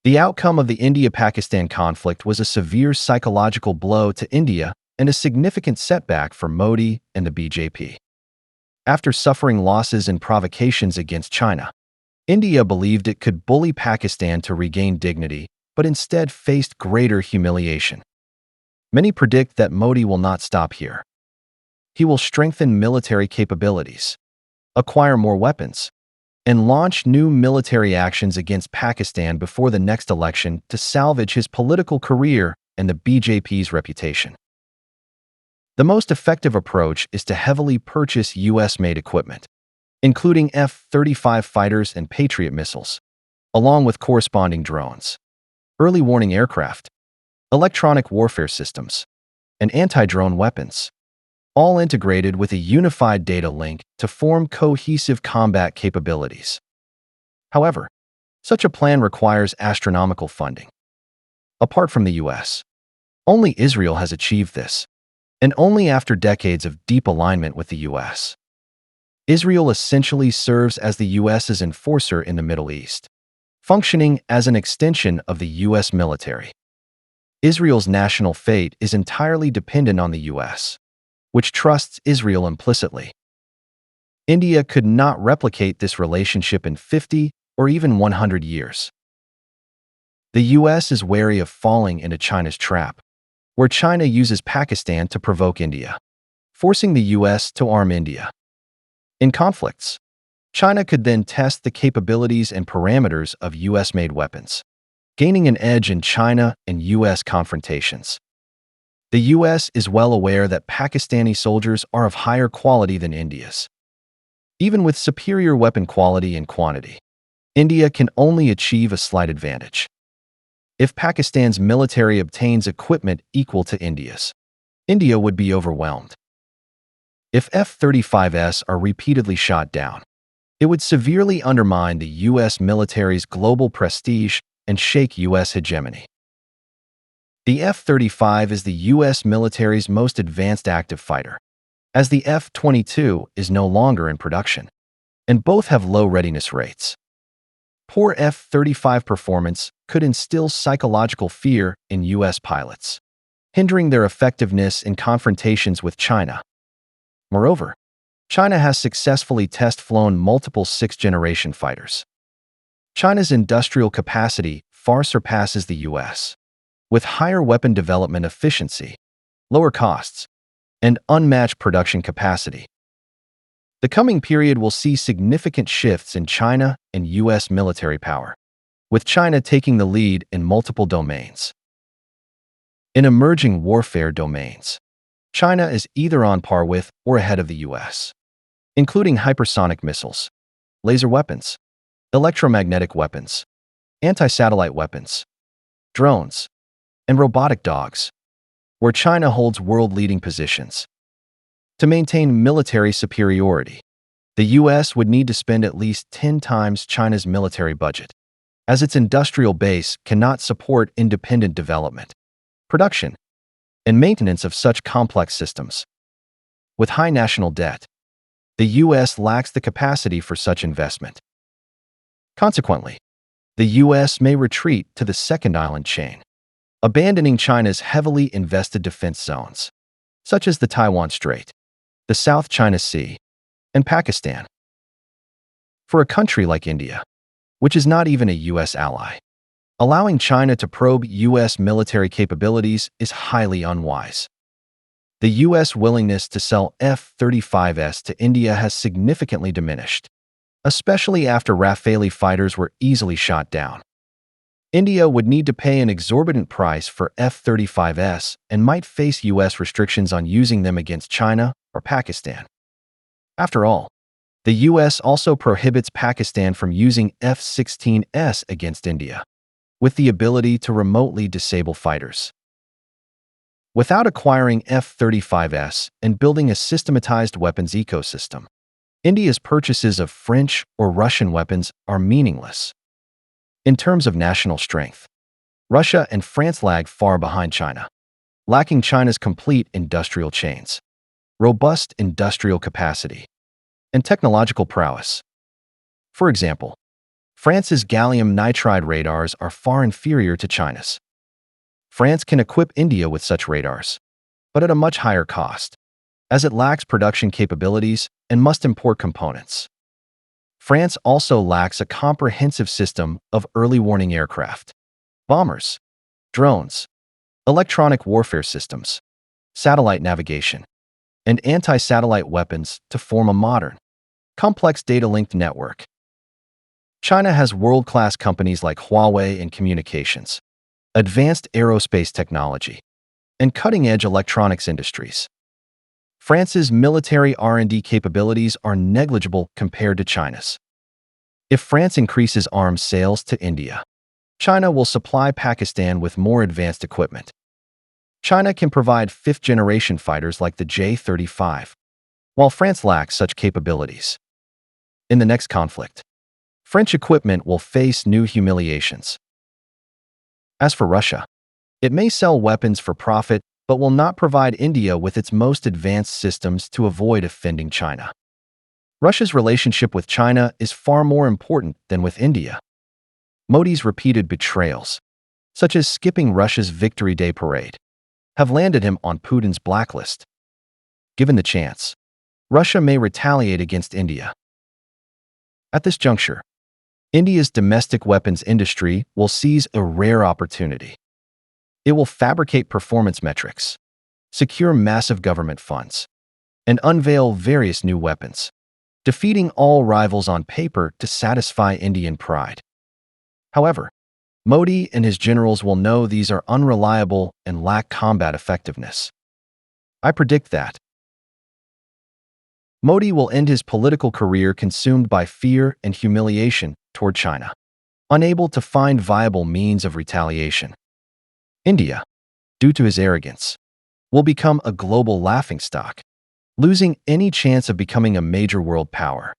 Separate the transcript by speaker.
Speaker 1: The outcome of the India-Pakistan conflict was a severe psychological blow to India and a significant setback for Modi and the BJP. After suffering losses and provocations against China, India believed it could bully Pakistan to regain dignity, but instead faced greater humiliation. Many predict that Modi will not stop here. He will strengthen military capabilities, acquire more weapons, and launch new military actions against Pakistan before the next election to salvage his political career and the BJP's reputation. The most effective approach is to heavily purchase US-made equipment, including F-35 fighters and Patriot missiles, along with corresponding drones, early warning aircraft, electronic warfare systems, and anti-drone weapons, all integrated with a unified data link to form cohesive combat capabilities. However, such a plan requires astronomical funding. Apart from the US, only Israel has achieved this, and only after decades of deep alignment with the US. Israel essentially serves as the US's enforcer in the Middle East, functioning as an extension of the US military. Israel's national fate is entirely dependent on the US, which trusts Israel implicitly. India could not replicate this relationship in 50 or even 100 years. The US is wary of falling into China's trap, where China uses Pakistan to provoke India, forcing the US to arm India. In conflicts, China could then test the capabilities and parameters of US-made weapons, gaining an edge in China and US confrontations. The US is well aware that Pakistani soldiers are of higher quality than India's. Even with superior weapon quality and quantity, India can only achieve a slight advantage. If Pakistan's military obtains equipment equal to India's, India would be overwhelmed. If F-35s are repeatedly shot down, it would severely undermine the US military's global prestige and shake US hegemony. The F-35 is the US military's most advanced active fighter, as the F-22 is no longer in production, and both have low readiness rates. Poor F-35 performance could instill psychological fear in US pilots, hindering their effectiveness in confrontations with China. Moreover, China has successfully test-flown multiple sixth-generation fighters. China's industrial capacity far surpasses the US, with higher weapon development efficiency, lower costs, and unmatched production capacity. The coming period will see significant shifts in China and US military power, with China taking the lead in multiple domains. In emerging warfare domains, China is either on par with or ahead of the US, including hypersonic missiles, laser weapons, electromagnetic weapons, anti-satellite weapons, drones, and robotic dogs, where China holds world-leading positions. To maintain military superiority, the US would need to spend at least 10 times China's military budget, as its industrial base cannot support independent development, production, and maintenance of such complex systems. With high national debt, the US lacks the capacity for such investment. Consequently, the US may retreat to the second island chain, abandoning China's heavily invested defense zones, such as the Taiwan Strait, the South China Sea, and Pakistan. For a country like India, which is not even a US ally, allowing China to probe US military capabilities is highly unwise. The US willingness to sell F-35s to India has significantly diminished, especially after Rafale fighters were easily shot down. India would need to pay an exorbitant price for F-35s and might face US restrictions on using them against China or Pakistan. After all, the US also prohibits Pakistan from using F-16s against India, with the ability to remotely disable fighters. Without acquiring F-35s and building a systematized weapons ecosystem, India's purchases of French or Russian weapons are meaningless. In terms of national strength, Russia and France lag far behind China, lacking China's complete industrial chains, robust industrial capacity, and technological prowess. For example, France's gallium nitride radars are far inferior to China's. France can equip India with such radars, but at a much higher cost, as it lacks production capabilities and must import components. France also lacks a comprehensive system of early warning aircraft, bombers, drones, electronic warfare systems, satellite navigation, and anti-satellite weapons to form a modern, complex data-linked network. China has world-class companies like Huawei in communications, advanced aerospace technology, and cutting-edge electronics industries. France's military R&D capabilities are negligible compared to China's. If France increases arms sales to India, China will supply Pakistan with more advanced equipment. China can provide fifth-generation fighters like the J-35, while France lacks such capabilities. In the next conflict, French equipment will face new humiliations. As for Russia, it may sell weapons for profit but will not provide India with its most advanced systems to avoid offending China. Russia's relationship with China is far more important than with India. Modi's repeated betrayals, such as skipping Russia's Victory Day parade, have landed him on Putin's blacklist. Given the chance, Russia may retaliate against India. At this juncture, India's domestic weapons industry will seize a rare opportunity. It will fabricate performance metrics, secure massive government funds, and unveil various new weapons, defeating all rivals on paper to satisfy Indian pride. However, Modi and his generals will know these are unreliable and lack combat effectiveness. I predict that Modi will end his political career consumed by fear and humiliation toward China, unable to find viable means of retaliation. India, due to his arrogance, will become a global laughingstock, losing any chance of becoming a major world power.